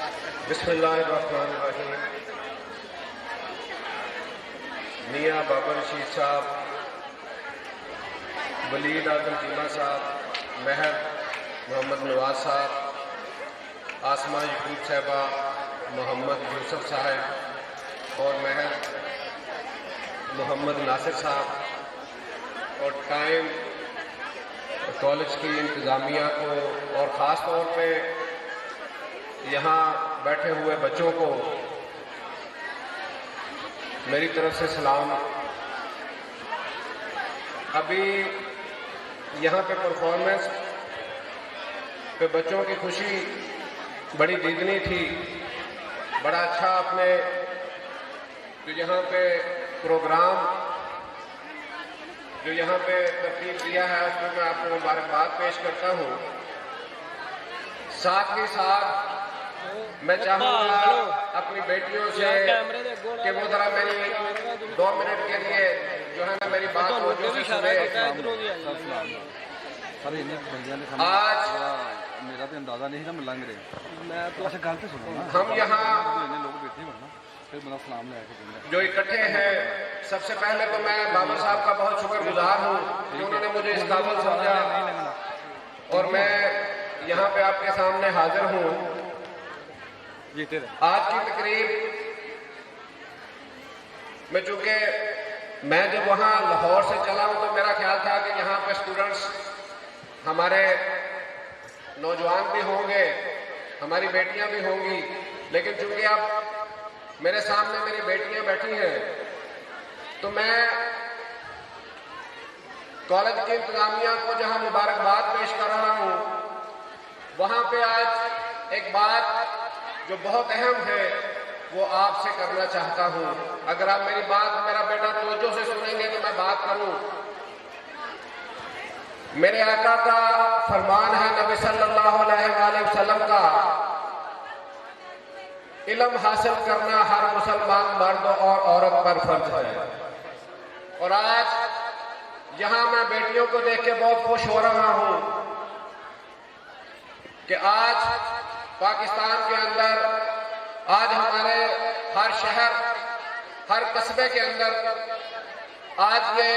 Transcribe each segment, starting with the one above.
بسم اللہ الرحمن الرحیم۔ میاں بابر رشید صاحب، ولید اعظم چیمہ صاحب، مہر محمد نواز صاحب، آسمہ یعقوب صاحبہ، محمد یوسف صاحب اور مہر محمد ناصر صاحب، اور ٹائم کالج کی انتظامیہ کو اور خاص طور پہ یہاں بیٹھے ہوئے بچوں کو میری طرف سے سلام۔ ابھی یہاں پہ پرفارمنس پہ بچوں کی خوشی بڑی دیدنی تھی۔ بڑا اچھا آپ نے جو یہاں پہ پروگرام جو یہاں پہ ترتیب دیا ہے اس میں میں آپ کو مبارکباد پیش کرتا ہوں۔ ساتھ ہی ساتھ میں چاہوں گا اپنی بیٹیوں سے کہ وہ ذرا میری 2 منٹ کے لیے جو ہے نا میری بات کو جو سے سنے۔ آج میرا تو اندازہ نہیں تھا میں لنگ رہے ہم یہاں جو اکٹھے ہیں، سب سے پہلے تو میں بابر صاحب کا بہت شکر گزار ہوں کہ انہوں نے مجھے اس قابل سمجھا اور میں یہاں پہ آپ کے سامنے حاضر ہوں۔ آج کی تقریب میں چونکہ میں جب وہاں لاہور سے چلا ہوں تو میرا خیال تھا کہ یہاں پہ اسٹوڈنٹس ہمارے نوجوان بھی ہوں گے، ہماری بیٹیاں بھی ہوں گی، لیکن چونکہ اب میرے سامنے میری بیٹیاں بیٹھی ہیں تو میں کالج کی انتظامیہ کو جہاں مبارکباد پیش کر رہا ہوں وہاں پہ آج ایک بات جو بہت اہم ہے وہ آپ سے کرنا چاہتا ہوں۔ اگر آپ میری بات میرا بیٹا توجہ سے سنیں گے تو میں بات کروں۔ میرے آقا کا فرمان ہے نبی صلی اللہ علیہ وآلہ وسلم کا، علم حاصل کرنا ہر مسلمان مرد اور عورت پر فرض ہے۔ اور آج یہاں میں بیٹیوں کو دیکھ کے بہت خوش ہو رہا ہوں کہ آج پاکستان کے اندر آج ہمارے ہر شہر ہر قصبے کے اندر آج یہ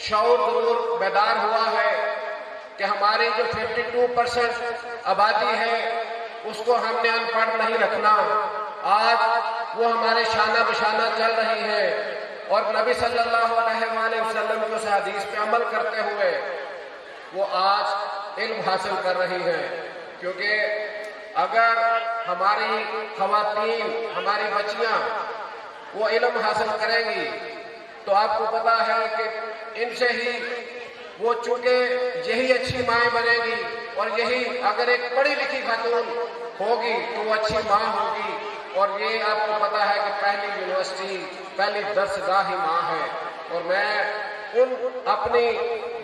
شعور ضرور بیدار ہوا ہے کہ ہماری جو 52% آبادی ہے اس کو ہم نے ان پڑھ نہیں رکھنا۔ آج وہ ہمارے شانہ بشانہ چل رہی ہے اور نبی صلی اللہ علیہ وآلہ وسلم کی اس حدیث پہ عمل کرتے ہوئے وہ آج علم حاصل کر رہی ہے۔ کیونکہ اگر ہماری خواتین ہماری بچیاں وہ علم حاصل کریں گی تو آپ کو پتا ہے کہ ان سے ہی وہ چونکہ یہی اچھی مائیں بنے گی اور یہی اگر ایک پڑھی لکھی خاتون ہوگی تو وہ اچھی ماں ہوگی۔ اور یہ آپ کو پتا ہے کہ پہلی یونیورسٹی پہلی درسگاہ ہی ماں ہے۔ اور میں ان اپنی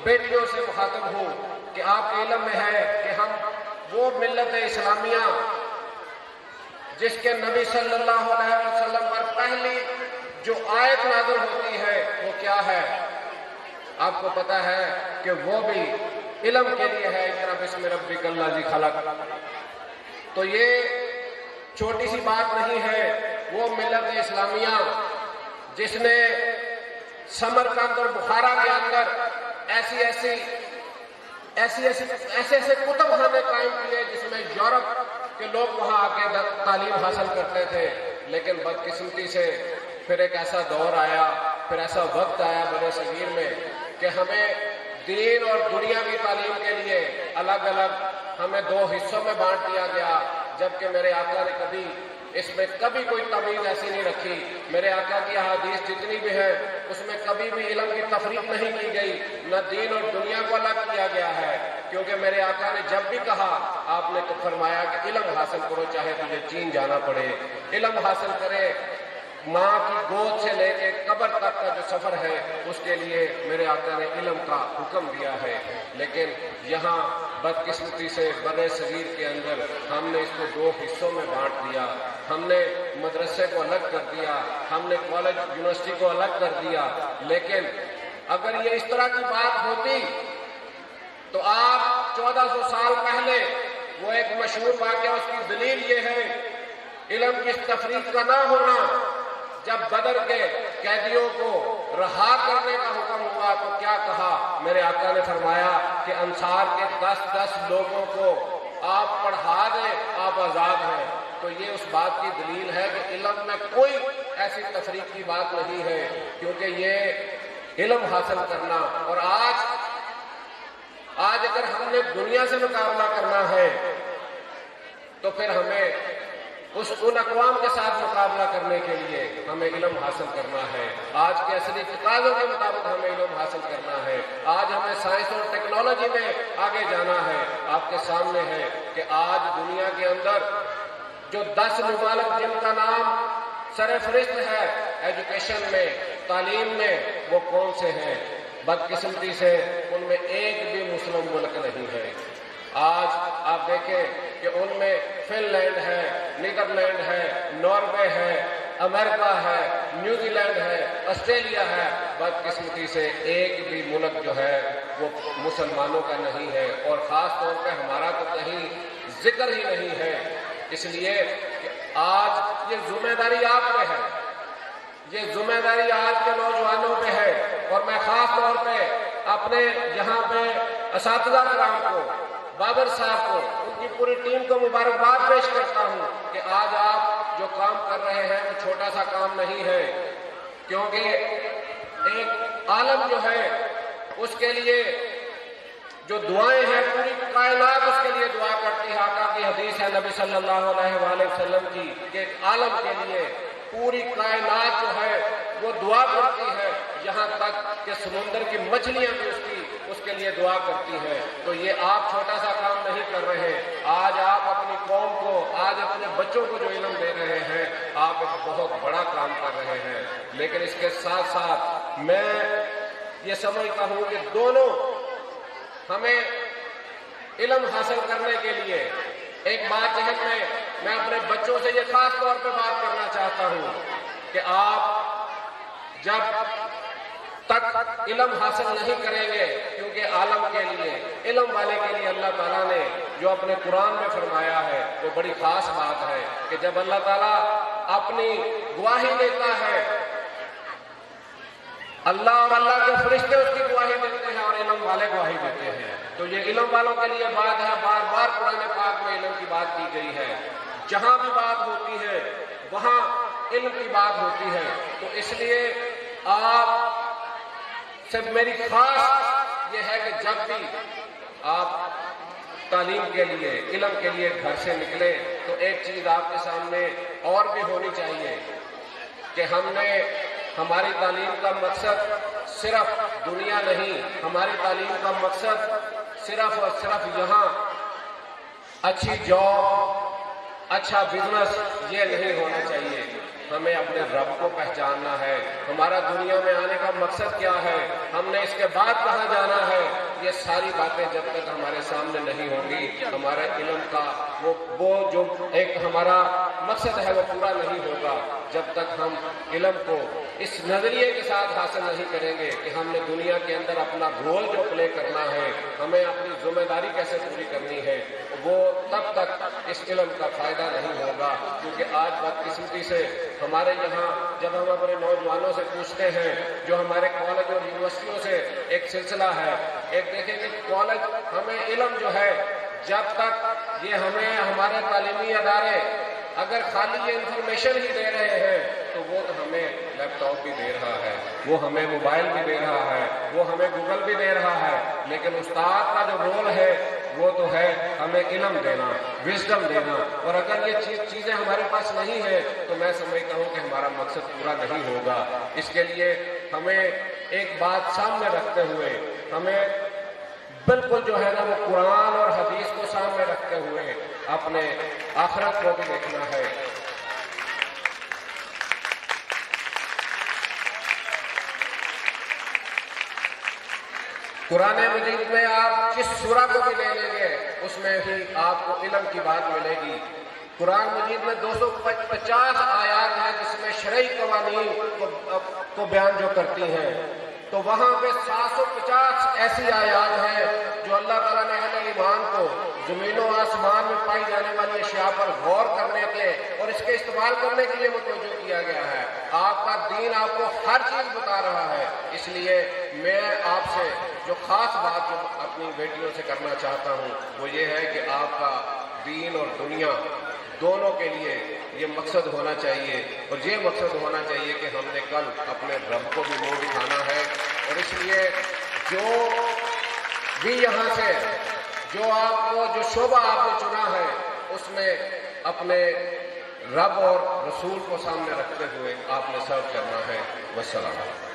بیٹیوں سے مخاطب ہوں کہ آپ کے علم میں ہے کہ ہم وہ ملت اسلامیہ جس کے نبی صلی اللہ علیہ وسلم پر پہلی جو آیت نازل ہوتی ہے وہ کیا ہے؟ آپ کو پتا ہے کہ وہ بھی علم کے لیے ہے، اقرأ بسم ربک الذی خلق۔ تو یہ چھوٹی سی بات نہیں ہے، وہ ملت اسلامیہ جس نے سمرقند اور بخارا کے اندر ایسے کتب خانے قائم کیے جس میں یورپ کے لوگ وہاں آ کے تعلیم حاصل کرتے تھے، لیکن بدقسمتی سے پھر ایک ایسا دور آیا، پھر ایسا وقت آیا برے صغیر میں کہ ہمیں دین اور دنیا کی تعلیم کے لیے الگ الگ ہمیں 2 حصوں میں بانٹ دیا گیا، جبکہ میرے آقا نے کبھی اس میں کبھی کوئی تمیز ایسی نہیں رکھی۔ میرے آقا کی احادیث جتنی بھی ہے اس میں کبھی بھی علم کی تفریق نہیں کی گئی، نہ دین اور دنیا کو الگ کیا گیا ہے، کیونکہ میرے آقا نے جب بھی کہا آپ نے تو فرمایا کہ علم حاصل کرو چاہے تجھے چین جانا پڑے۔ علم حاصل کرے، ماں کی گود سے لے کے قبر تک کا جو سفر ہے اس کے لیے میرے آقا نے علم کا حکم دیا ہے۔ لیکن یہاں بدقسمتی سے برے صغیر کے اندر ہم نے اس کو 2 حصوں میں بانٹ دیا۔ ہم نے مدرسے کو الگ کر دیا، ہم نے کالج یونیورسٹی کو الگ کر دیا۔ لیکن اگر یہ اس طرح کی بات ہوتی تو آپ 1400 سال پہلے وہ ایک مشہور واقعہ اس کی دلیل یہ ہے علم کی تفریق کا نہ ہونا۔ جب بدر کے قیدیوں کو رہا کرنے کا حکم ہوا تو کیا کہا؟ میرے آقا نے فرمایا کہ انصار کے 10 لوگوں کو آپ پڑھا دیں، آپ آزاد ہیں۔ تو یہ اس بات کی دلیل ہے کہ علم میں کوئی ایسی تفریق کی بات نہیں ہے، کیونکہ یہ علم حاصل کرنا، اور آج اگر ہم نے دنیا سے مقابلہ کرنا ہے تو پھر ہمیں ان اقوام کے ساتھ مقابلہ کرنے کے لیے ہمیں علم حاصل کرنا ہے۔ آج کے عصری تقاضوں کے مطابق ہمیں علم حاصل کرنا ہے۔ آج ہمیں سائنس اور ٹیکنالوجی میں آگے جانا ہے۔ آپ کے سامنے ہے کہ آج دنیا کے اندر جو 10 ممالک جن کا نام سر فہرست ہے ایجوکیشن میں، تعلیم میں، وہ کون سے ہیں؟ بدقسمتی سے ان میں ایک بھی مسلم ملک نہیں ہے۔ آج آپ دیکھیں کہ ان میں فن لینڈ ہے، نیدرلینڈ ہے، ناروے ہے، امریکہ ہے، نیوزی لینڈ ہے، آسٹریلیا ہے۔ بدقسمتی سے ایک بھی ملک جو ہے وہ مسلمانوں کا نہیں ہے، اور خاص طور پہ ہمارا تو کہیں ذکر ہی نہیں ہے۔ اس لیے کہ آج یہ ذمہ داری آپ پہ ہے، یہ ذمہ داری آج کے نوجوانوں پہ ہے، اور میں خاص طور پہ اپنے یہاں پہ اساتذہ کرام کو، بابر صاحب کو، ان کی پوری ٹیم کو مبارکباد پیش کرتا ہوں کہ آج آپ جو کام کر رہے ہیں وہ چھوٹا سا کام نہیں ہے، کیونکہ ایک عالم جو ہے اس کے لیے جو دعائیں ہیں، پوری کائنات اس کے لیے دعا کرتی ہے۔ آقا کی حدیث ہے نبی صلی اللہ علیہ وآلہ وسلم کی کہ ایک عالم کے لیے پوری کائنات جو ہے وہ دعا کرتی ہے، یہاں تک کہ سمندر کی مچھلیاں بھی اس کے لیے دعا کرتی ہیں۔ تو یہ آپ چھوٹا سا کام نہیں کر رہے، آج آپ اپنی قوم کو، آج اپنے بچوں کو جو علم دے رہے ہیں، آپ ایک بہت بڑا کام کر رہے ہیں۔ لیکن اس کے ساتھ ساتھ میں یہ سمجھتا ہوں کہ دونوں ہمیں علم حاصل کرنے کے لیے ایک بات ذہن میں اپنے بچوں سے یہ خاص طور پہ بات کرنا چاہتا ہوں کہ آپ جب تک علم حاصل نہیں کریں گے، کیونکہ عالم کے لیے، علم والے کے لیے اللہ تعالیٰ نے جو اپنے قرآن میں فرمایا ہے وہ بڑی خاص بات ہے کہ جب اللہ تعالیٰ اپنی گواہی دیتا ہے، اللہ اور اللہ کے فرشتے اس کی گواہی دیتے ہیں اور علم والے گواہی دیتے ہیں، تو یہ علم والوں کے لیے بات ہے۔ بار بار قرآن پاک میں علم کی بات کی گئی ہے، جہاں بھی بات ہوتی ہے وہاں علم کی بات ہوتی ہے۔ تو اس لیے آپ سے میری خاص یہ ہے کہ جب بھی آپ تعلیم کے لیے، علم کے لیے گھر سے نکلے تو ایک چیز آپ کے سامنے اور بھی ہونی چاہیے کہ ہم نے ہماری تعلیم کا مقصد صرف دنیا نہیں، ہماری تعلیم کا مقصد صرف اور صرف یہاں اچھی جاب، اچھا بزنس یہ نہیں ہونا چاہیے۔ ہمیں اپنے رب کو پہچاننا ہے، ہمارا دنیا میں آنے کا مقصد کیا ہے، ہم نے اس کے بعد کہاں جانا ہے، یہ ساری باتیں جب تک ہمارے سامنے نہیں ہوں گی، ہمارے علم کا وہ جو ایک ہمارا مقصد ہے وہ پورا نہیں ہوگا۔ جب تک ہم علم کو اس نظریے کے ساتھ حاصل نہیں کریں گے کہ ہم نے دنیا کے اندر اپنا رول جو پلے کرنا ہے، ہمیں اپنی ذمہ داری کیسے پوری کرنی ہے، وہ تب تک اس علم کا فائدہ نہیں ہوگا۔ کیونکہ آج بدقسمتی سے ہمارے یہاں جب ہم اپنے نوجوانوں سے پوچھتے ہیں، جو ہمارے کالج اور یونیورسٹیوں سے ایک سلسلہ ہے، ایک دیکھیں کہ کالج ہمیں علم جو ہے، جب تک یہ ہمیں ہمارے تعلیمی ادارے اگر خالی یہ انفارمیشن ہی دے رہے ہیں تو وہ تو ہمیں لیپ ٹاپ بھی دے رہا ہے، وہ ہمیں موبائل بھی دے رہا ہے، وہ ہمیں گوگل بھی دے رہا ہے، لیکن استاد کا جو رول ہے وہ تو ہے ہمیں علم دینا، وزڈم دینا۔ اور اگر یہ چیزیں ہمارے پاس نہیں ہیں تو میں سمجھتا ہوں کہ ہمارا مقصد پورا نہیں ہوگا۔ اس کے لیے ہمیں ایک بات سامنے رکھتے ہوئے، ہمیں بالکل جو ہے نا وہ قرآن اور حدیث کو سامنے رکھتے ہوئے اپنے آخرت کو بھی دیکھنا ہے۔ قرآن مجید میں آپ جس سورہ کو بھی لے لیں گے اس میں بھی آپ کو علم کی بات ملے گی۔ قرآن مجید میں 250 آیات ہیں جس میں شرعی قوانین کو بیان جو کرتی ہیں۔ تو وہاں پہ 750 ایسی آیات ہیں جو اللہ تعالیٰ نے اہل ایمان کو زمین و آسمان میں پائی جانے والی اشیاء پر غور کرنے کے اور اس کے استعمال کرنے کے لیے متوجہ کیا گیا ہے۔ آپ کا دین آپ کو ہر چیز بتا رہا ہے۔ اس لیے میں آپ سے جو خاص بات جو اپنی بیٹیوں سے کرنا چاہتا ہوں وہ یہ ہے کہ آپ کا دین اور دنیا دونوں کے لیے یہ مقصد ہونا چاہیے، اور یہ مقصد ہونا چاہیے کہ ہم نے کل اپنے رب کو بھی منہ دکھانا ہے۔ اور اس لیے جو بھی یہاں سے جو آپ کو جو شعبہ آپ نے چنا ہے اس میں اپنے رب اور رسول کو سامنے رکھتے ہوئے آپ نے سرو کرنا ہے۔ والسلام۔